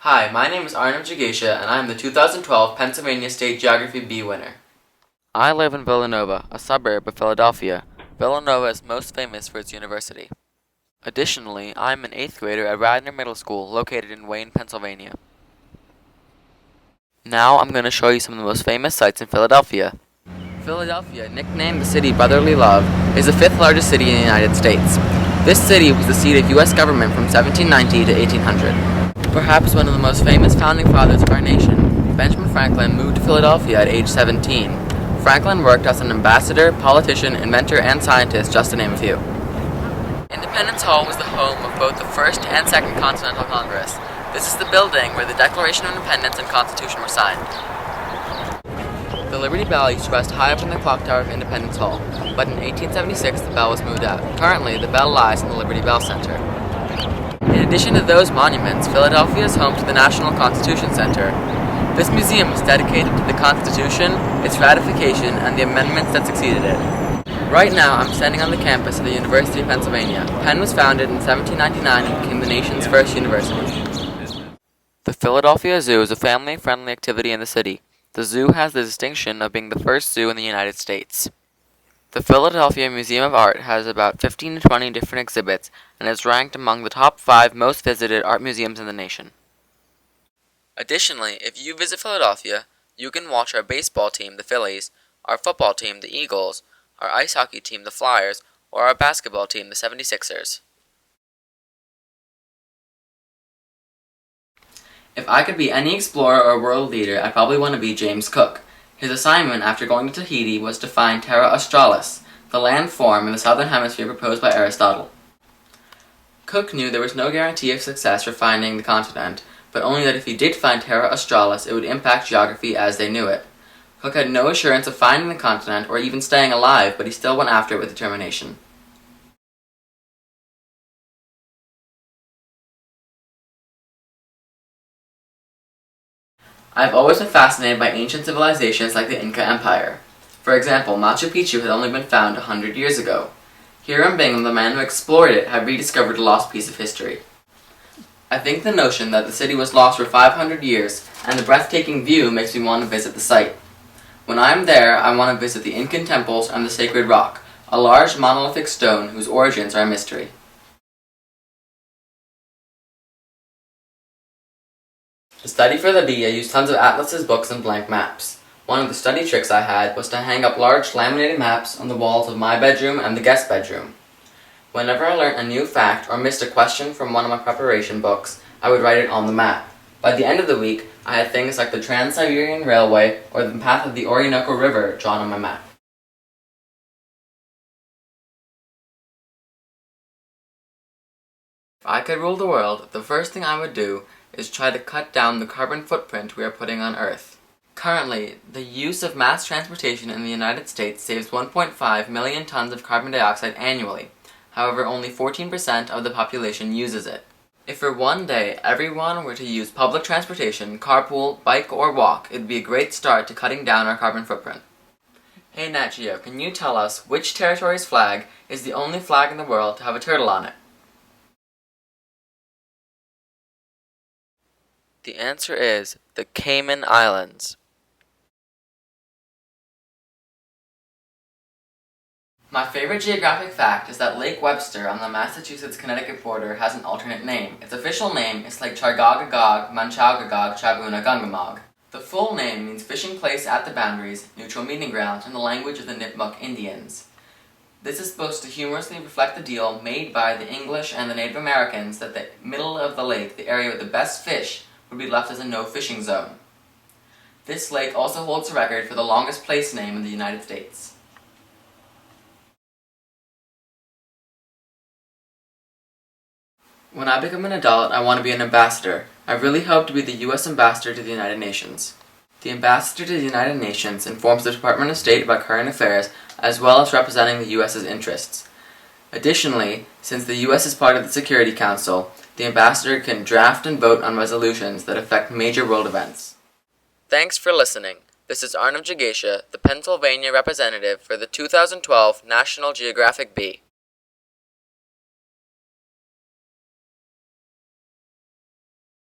Hi, my name is Arnav Jagasia, and I am the 2012 Pennsylvania State Geography Bee winner. I live in Villanova, a suburb of Philadelphia. Villanova is most famous for its university. Additionally, I am an 8th grader at Radnor Middle School, located in Wayne, Pennsylvania. Now I'm going to show you some of the most famous sites in Philadelphia. Philadelphia, nicknamed the City Brotherly Love, is the 5th largest city in the United States. This city was the seat of U.S. government from 1790 to 1800. Perhaps one of the most famous founding fathers of our nation, Benjamin Franklin moved to Philadelphia at age 17. Franklin worked as an ambassador, politician, inventor, and scientist, just to name a few. Independence Hall was the home of both the First and Second Continental Congress. This is the building where the Declaration of Independence and Constitution were signed. The Liberty Bell used to rest high up in the clock tower of Independence Hall, but in 1876 the bell was moved out. Currently, the bell lies in the Liberty Bell Center. In addition to those monuments, Philadelphia is home to the National Constitution Center. This museum is dedicated to the Constitution, its ratification, and the amendments that succeeded it. Right now, I'm standing on the campus of the University of Pennsylvania. Penn was founded in 1799 and became the nation's first university. The Philadelphia Zoo is a family-friendly activity in the city. The zoo has the distinction of being the first zoo in the United States. The Philadelphia Museum of Art has about 15 to 20 different exhibits and is ranked among the top 5 most visited art museums in the nation. Additionally, if you visit Philadelphia, you can watch our baseball team, the Phillies, our football team, the Eagles, our ice hockey team, the Flyers, or our basketball team, the 76ers. If I could be any explorer or world leader, I'd probably want to be James Cook. His assignment after going to Tahiti was to find Terra Australis, the landform in the southern hemisphere proposed by Aristotle. Cook knew there was no guarantee of success for finding the continent, but only that if he did find Terra Australis, it would impact geography as they knew it. Cook had no assurance of finding the continent or even staying alive, but he still went after it with determination. I've always been fascinated by ancient civilizations like the Inca Empire. For example, Machu Picchu had only been found 100 years ago. Here in Bingham, the man who explored it had rediscovered a lost piece of history. I think the notion that the city was lost for 500 years and the breathtaking view makes me want to visit the site. When I am there, I want to visit the Incan temples and the Sacred Rock, a large monolithic stone whose origins are a mystery. To study for the bee, I used tons of atlases, books, and blank maps. One of the study tricks I had was to hang up large laminated maps on the walls of my bedroom and the guest bedroom. Whenever I learned a new fact or missed a question from one of my preparation books, I would write it on the map. By the end of the week, I had things like the Trans-Siberian Railway or the path of the Orinoco River drawn on my map. If I could rule the world, the first thing I would do is try to cut down the carbon footprint we are putting on Earth. Currently, the use of mass transportation in the United States saves 1.5 million tons of carbon dioxide annually. However, only 14% of the population uses it. If for one day everyone were to use public transportation, carpool, bike, or walk, it would be a great start to cutting down our carbon footprint. Hey Nat Geo, can you tell us which territory's flag is the only flag in the world to have a turtle on it? The answer is the Cayman Islands. My favorite geographic fact is that Lake Webster on the Massachusetts-Connecticut border has an alternate name. Its official name is Lake Chargagagog, Manchaugagog, Chaguna, Gungamog. The full name means fishing place at the boundaries, neutral meeting ground, in the language of the Nipmuc Indians. This is supposed to humorously reflect the deal made by the English and the Native Americans that the middle of the lake, the area with the best fish, would be left as a no-fishing zone. This lake also holds the record for the longest place name in the United States. When I become an adult, I want to be an ambassador. I really hope to be the U.S. ambassador to the United Nations. The ambassador to the United Nations informs the Department of State about current affairs, as well as representing the U.S.'s interests. Additionally, since the U.S. is part of the Security Council, the ambassador can draft and vote on resolutions that affect major world events. Thanks for listening. This is Arnav Jagasia, the Pennsylvania representative for the 2012 National Geographic Bee.